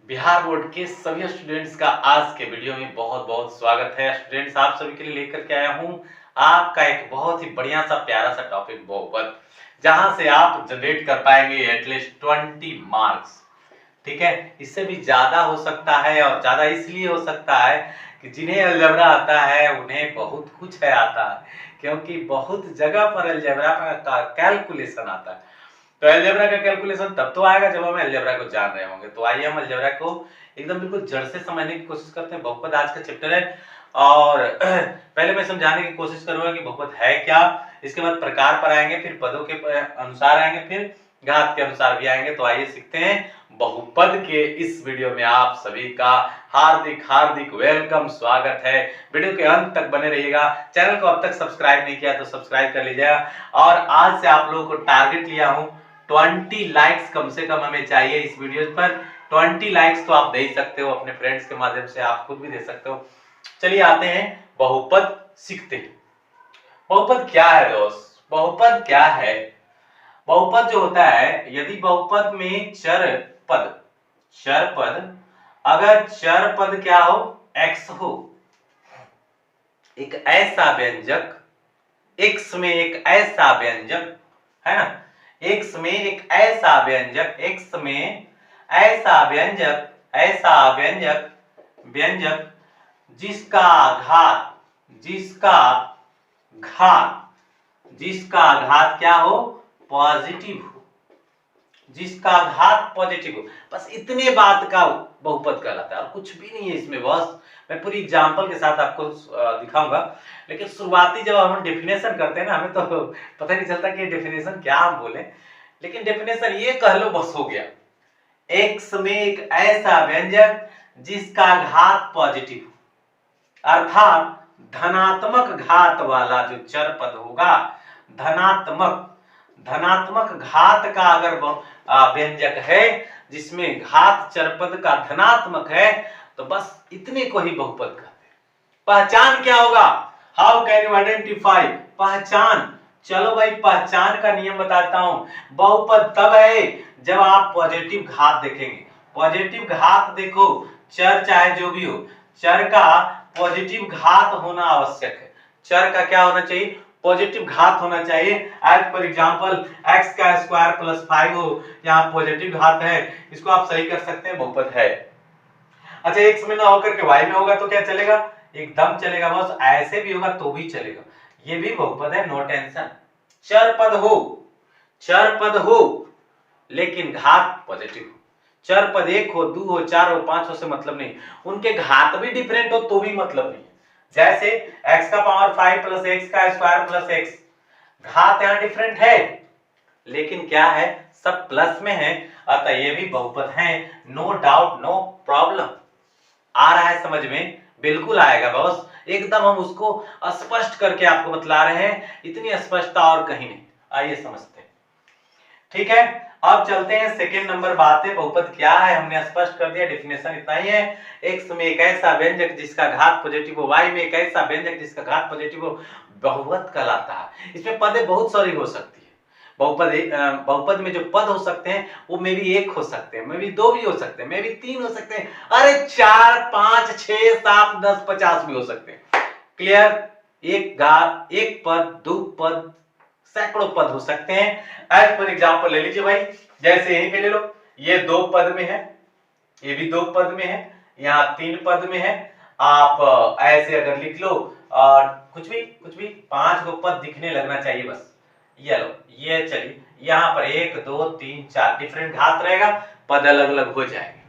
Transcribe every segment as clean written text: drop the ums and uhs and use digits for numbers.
Bihar board के सभी students का आज के वीडियो में बहुत बहुत स्वागत है। स्टूडेंट्स, आप सभी के लिए लेकर के आया हूं आपका एक बहुत ही बढ़िया सा प्यारा सा टॉपिक बहुपद, जहां से आप जनरेट कर पाएंगे एटलीस्ट 20 मार्क्स। ठीक है, इससे भी ज्यादा हो सकता है और ज्यादा इसलिए हो सकता है कि जिन्हें अलजेब्रा आता है उन्हें बहुत कुछ है आता है, क्योंकि बहुत जगह पर अलजेब्रा का कैलकुलेशन आता है। तो अलजेब्रा का कैलकुलेशन तब तो आएगा जब हम अलजेब्रा को जान रहे होंगे। तो आइए हम अलजेब्रा को एकदम बिल्कुल जड़ से समझने की कोशिश करते हैं। बहुपद आज का चैप्टर है और पहले मैं समझाने की कोशिश करूंगा कि बहुपद है क्या, इसके बाद प्रकार पर आएंगे, फिर पदों के अनुसार आएंगे, फिर घात के अनुसार भी आएंगे। तो आइए सीखते हैं। बहुपद के इस वीडियो में आप सभी का हार्दिक हार्दिक वेलकम, स्वागत है। वीडियो के अंत तक बने रहिएगा। चैनल को अब तक सब्सक्राइब नहीं किया तो सब्सक्राइब कर लीजिएगा। और आज से आप लोगों को टारगेट लिया हूं 20 लाइक्स कम से कम हमें चाहिए इस वीडियो पर। 20 लाइक्स तो आप दे ही सकते हो, अपने फ्रेंड्स के माध्यम से आप खुद भी दे सकते हो। चलिए आते हैं, बहुपद सीखते हैं। बहुपद क्या है दोस्त? बहुपद क्या है? बहुपद जो होता है, यदि बहुपद में चर पद अगर चर पद क्या हो, x हो, एक ऐसा व्यंजक, x में एक ऐसा व्यंजक है ना, x में एक ऐसा व्यंजक, x में ऐसा व्यंजक जिसका घात क्या हो, पॉजिटिव हो, जिसका घात पॉजिटिव हो। बस इतने बात का बहुपद कहलाता है और कुछ भी नहीं है इसमें। बस मैं पूरी एग्जांपल के साथ आपको दिखाऊंगा, लेकिन शुरुआती जब हम डेफिनेशन करते हैं ना, हमें तो पता नहीं चलता कि डेफिनेशन क्या हम बोले, लेकिन डेफिनेशन ये कह लो बस हो गया। एक्स में एक ऐसा व्यंजक जिसका घात पॉजिटिव हो, अर्थात धनात्मक घात वाला जो चर पद होगा, धनात्मक घात का अगर व्यंजक है जिसमें घात चरपद का धनात्मक है, तो बस इतने को ही बहुपद कहते हैं। पहचान क्या होगा? How can you identify? पहचान, चलो भाई पहचान का नियम बताता हूं। बहुपद तब है जब आप पॉजिटिव घात देखेंगे। पॉजिटिव घात देखो, चर चाहे जो भी हो, चर का पॉजिटिव घात होना आवश्यक है। चर का क्या होना चाहिए? पॉजिटिव घात होना चाहिए। एज फॉर एग्जांपल x का स्क्वायर प्लस 5 हो, यहाँ पॉजिटिव घात है, इसको आप सही कर सकते हैं, बहुपद है। अच्छा, x में ना होकर के y में होगा तो क्या चलेगा? एकदम चलेगा। बस ऐसे भी होगा तो भी चलेगा, ये भी बहुपद है, नो टेंशन। चर पद हो लेकिन घात पॉजिटिव हो। चर पद 1 हो, 2 हो, 4 हो, 5 हो से मतलब नहीं, उनके घात भी डिफरेंट हो तो भी मतलब नहीं। जैसे x का पावर 5 प्लस x का स्क्वायर प्लस x, घात यहां डिफरेंट है लेकिन क्या है, सब प्लस में है, अतः ये भी बहुपद है। No doubt, no problem. आ रहा है समझ में? बिल्कुल आएगा बॉस, एकदम हम उसको स्पष्ट करके आपको बतला रहे हैं, इतनी स्पष्टता और कहीं नहीं। आइए समझते हैं। ठीक है, अब चलते हैं सेकंड नंबर बात है। बहुपद क्या है हमने स्पष्ट कर दिया, डेफिनेशन इतना ही है। x में एक ऐसा व्यंजक जिसका घात पॉजिटिव हो, y में एक ऐसा व्यंजक जिसका घात पॉजिटिव हो, बहुपद कहलाता है। इसमें पदें बहुत सारी हो सकती है। बहुपद में जो पद हो सकते हैं वो मे भी 1 हो सकते हैं, मे भी 2 भी हो सकते हैं, मे भी 3 हो सकते हैं, अरे 4 5 6 7 10 50 भी हो सकते हैं। क्लियर? एक पद, 2 पद, सैकड़ों पद हो सकते हैं। एज फॉर एग्जांपल ले लीजिए भाई, जैसे यहीं पे ले लो, ये 2 पद में है, ये भी 2 पद में है, यहाँ 3 पद में है। आप ऐसे अगर लिख लो, कुछ भी 5 गो पद दिखने लगना चाहिए बस। ये लो, ये चलिए यहाँ पर 1 2 3 4 डिफरेंट घात रहेगा, पद अलग अलग हो जाएंगे,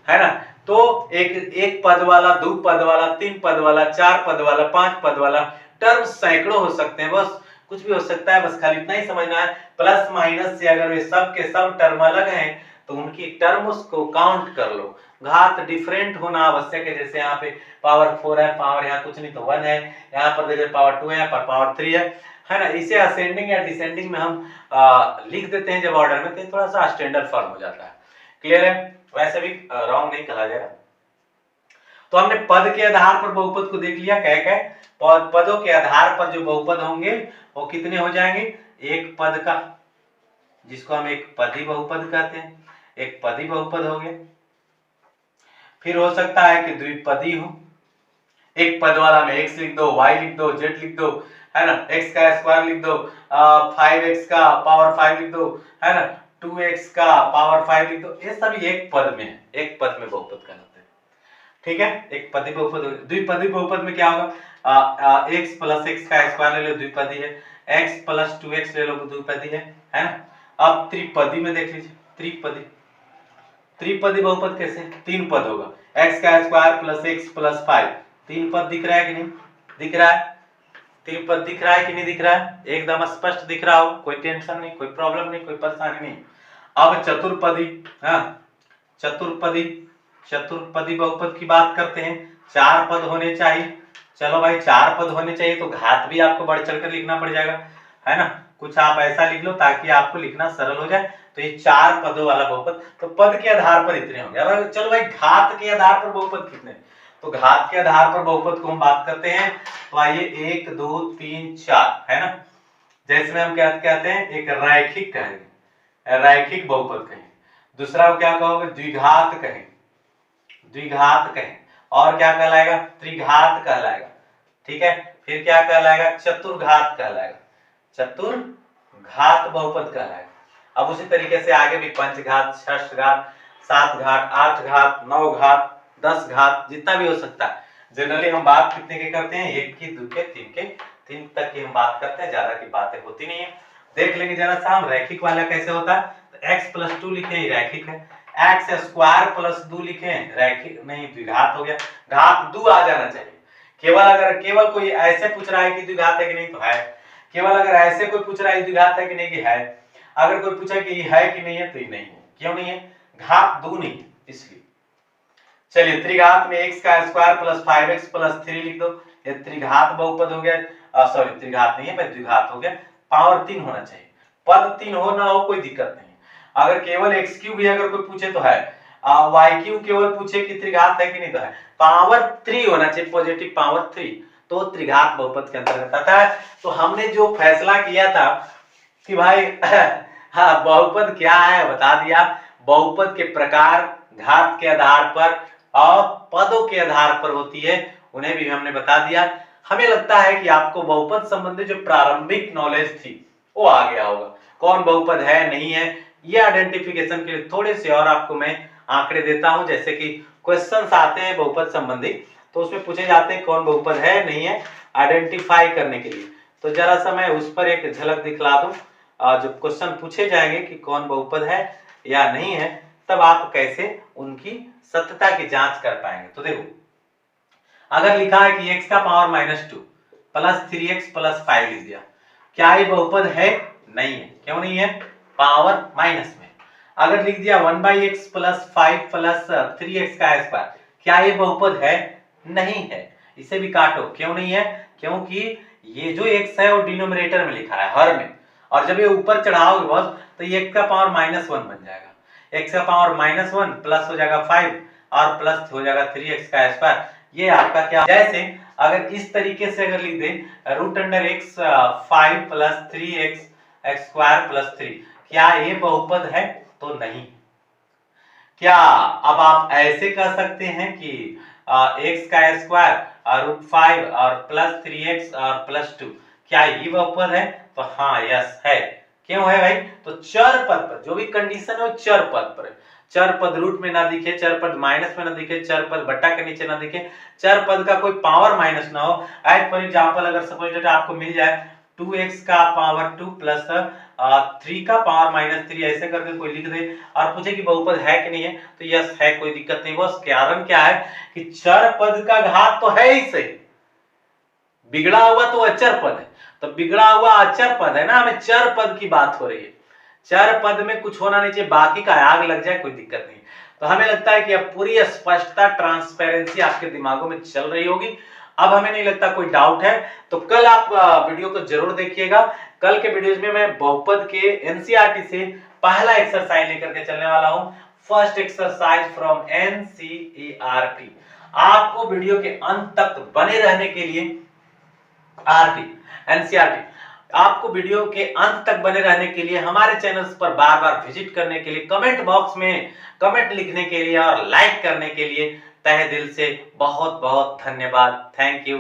है ना। तो एक पद वाला, 2 पद वाला, 3 पद वाला, 4 पद वाला, 5 पद वाला, टर्म सैकड़ों हो सकते हैं। बस कुछ भी हो सकता है, बस खाली इतना ही समझना है। प्लस माइनस से अगर वे सब के सब टर्म अलग हैं तो उनकी टर्म्स को काउंट कर लो। घात डिफरेंट होना आवश्यक है। जैसे यहाँ पे पावर 4 है, पावर यहाँ कुछ नहीं तो 1 है, यहाँ पर देखिए पावर 2 है, यहाँ पर पावर 3 है ना। इसे असेंडिंग या डिसेंडिंग में हम लिख देते हैं जब ऑर्डर में, तो थोड़ा सा स्टैंडर्ड फॉर्म हो जाता है। क्लियर है? वैसे भी रॉन्ग नहीं कहा जाएगा। तो हमने पद के आधार पर बहुपद को देख लिया, क्या क्या पदों के आधार पर जो बहुपद होंगे वो कितने हो जाएंगे। एक पद का, जिसको हम एक पदी बहुपद कहते हैं, एक पदी बहुपद हो गया। फिर हो सकता है कि द्विपदी हो, एक पद वाला में x लिख दो, y लिख दो, z लिख दो, है ना, x का स्क्वायर लिख दो, 5x का पावर 5 लिख दो, है ना, 2x का पावर 5 लिख दो। ये सभी एक पद में है, एक पद में बहुपद कहलाते हैं। ठीक है, एक पदी बहुपद। द्विपदी बहुपद में क्या होगा, x प्लस x का स्क्वायर ले लो, द्विपदी है, x प्लस 2x ले लो, द्विपदी है ना। अब त्रिपदी में देख लीजिए, त्रिपदी, त्रिपदी बहुपद कैसे, तीन पद होगा, x का स्क्वायर प्लस x प्लस 5, तीन पद दिख रहा है कि नहीं, दिख रहा है, त्रिपद दिख रहा है कि नहीं दिख रहा है, एकदम स्पष्ट दिख रहा हो, कोई टेंशन नहीं, कोई प्रॉब्लम नहीं, कोई परेशानी नहीं। अब चतुर्पदी, हाँ चतुर्पदी, चतुर्पदी बहुपद की बात करते हैं, चार पद होने चाहिए। चलो भाई, चार पद होने चाहिए तो घात भी आपको बढ़ चढ़कर लिखना पड़ जाएगा, है ना, कुछ आप ऐसा लिख लो ताकि आपको लिखना सरल हो जाए। तो ये चार पदों वाला बहुपद, तो पद के आधार पर इतने होंगे। अब चलो भाई, घात के आधार पर बहुपद कितने, तो घात के आधार पर बहुपद को हम बात करते हैं, तो आइए 1 2 3 4, है ना, जैसे में हम क्या कहते हैं, एक रैखिक कहेंगे, रैखिक बहुपद कहेंगे, दूसरा को क्या कहोगे, द्विघात कहेंगे, द्विघात कहें, और क्या कहलाएगा, त्रिघात कहलाएगा। ठीक है, फिर क्या कहलाएगा, चतुर्घात कहलाएगा, चतुर्घात बहुपद कहलाएगा। अब उसी तरीके से आगे भी पंचघात, षष्ठघात, सात घात, आठ घात, नौ घात, 10 घात, जितना भी हो सकता है। जनरली हम बात कितने के करते हैं, एक की, दो के, तीन के, तीन तक की हम बात करते हैं, ज्यादा की बातें होती नहीं है। देख लेंगे जरा सा हम रैखिक वाला कैसे होता है, तो x प्लस 2 लिखे रैखिक है, x स्क्वायर प्लस 2 लिखे रैखिक नहीं, द्विघात हो गया, घात 2 आ जाना चाहिए। केवल अगर केवल कोई ऐसे पूछ रहा है कि द्विघात है कि नहीं, तो है, केवल अगर ऐसे कोई पूछ रहा है द्विघात है कि नहीं, कि है, अगर कोई पूछा कि ये है कि नहीं है, तो ये नहीं है। क्यों नहीं है, घात 2 नहीं है, इसलिए। चलिए, त्रिघात में x का स्क्वायर प्लस 5x प्लस 3 लिख दो, ये त्रिघात बहुपद हो गया, सॉरी त्रिघात नहीं है, पर द्विघात हो गया, पावर 3 होना चाहिए, पद 3 हो ना हो कोई दिक्कत नहीं। अगर केवल x क्यूब भी अगर कोई पूछे तो है, y क्यूब केवल पूछे कि त्रिघात है कि नहीं, तो है, पावर 3 होना चाहिए, पॉजिटिव पावर 3, तो त्रिघात बहुपद के अंतर्गत आता है। तो हमने जो फैसला किया था कि भाई हाँ, बहुपद क्या है बता दिया, बहुपद के प्रकार घात के आधार पर और पदों के आधार पर होती है, उन्हें भी हमने बता दिया। हमें लगता है कि आपको बहुपद संबंधी जो प्रारंभिक नॉलेज थी वो आ गया होगा, कौन बहुपद है नहीं है, ये आइडेंटिफिकेशन के लिए थोड़े से और आपको मैं आंकड़े देता हूं। जैसे कि क्वेश्चंस आते हैं बहुपद संबंधी, तो उसमें पूछे जाते हैं कौन बहुपद है नहीं है, आइडेंटिफाई करने के लिए। तो जरा सा मैं उस पर एक झलक दिखला दूं, जब क्वेश्चन पूछे जाएंगे कि कौन बहुपद है या नहीं है, तब आप कैसे उनकी सत्यता की जांच कर पाएंगे। तो देखो, अगर लिखा है कि x का पावर -2 प्लस 3x प्लस 5 लिख दिया, क्या ये बहुपद है, नहीं है, क्यों नहीं है, पावर माइनस में। अगर लिख दिया 1/x प्लस 5 प्लस 3x का स्क्वायर, क्या ये बहुपद है, नहीं है, इसे भी काटो, क्यों नहीं है, क्योंकि ये जो x है वो डिनोमिनेटर में लिखा है, हर में, और जब ये ऊपर चढ़ाओगे बॉस, तो ये x का पावर -1 बन जाएगा, x का पावर -1 प्लस हो जाएगा 5 और प्लस हो जाएगा 3x का स्क्वायर, ये आपका क्या। जैसे अगर इस तरीके से अगर लिख दें √x 5 plus 3x square plus 3, क्या ये बहुपद है, तो नहीं। क्या अब आप ऐसे कह सकते हैं कि x का स्क्वायर √5 और प्लस 3x और प्लस 2, क्या ये बहुपद है, तो हाँ, यस है। क्यों है भाई, तो चर पद पर जो भी कंडीशन है वो चर पद पर है, चर पद रूट में ना दिखे, चर पद माइनस में ना दिखे, चर पद बट्टा के नीचे ना दिखे, चर पद का कोई पावर माइनस ना हो। एज फॉर एग्जांपल अगर सपोज डेट आपको मिल जाए 2x का पावर 2 प्लस 3 का पावर -3, ऐसे करके कोई लिख दे और पूछे कि बहुपद है कि नहीं है, तो यस है, कोई दिक्कत नहीं। बस कारण क्या है कि चर पद का घात तो है ही सही, बिगड़ा हुआ तो अचर पद है, तो बिगड़ा हुआ अचर पद है ना, हमें चर पद की बात हो रही है, चर पद में कुछ होना नहीं चाहिए, बाकी का आग लग जाए कोई दिक्कत नहीं। तो हमें लगता है कि अब पूरी स्पष्टता, ट्रांसपेरेंसी आपके दिमागों में चल रही होगी, अब हमें नहीं लगता कोई डाउट है। तो कल आप वीडियो को जरूर देखिएगा, कल के वीडियोज में मैं बहुपद के एनसीईआरटी से पहला एक्सरसाइज लेकर के चलने वाला हूं, फर्स्ट एक्सरसाइज फ्रॉम एनसीईआरटी। आपको वीडियो के अंत तक बने रहने के लिए आरटी एनसीईआरटी आपको वीडियो के अंत तक बने रहने के लिए, हमारे चैनल्स पर बार बार विजिट करने के लिए, कमेंट बॉक्स में कमेंट लिखने के लिए और लाइक करने के लिए तहे दिल से बहुत बहुत धन्यवाद। Thank you.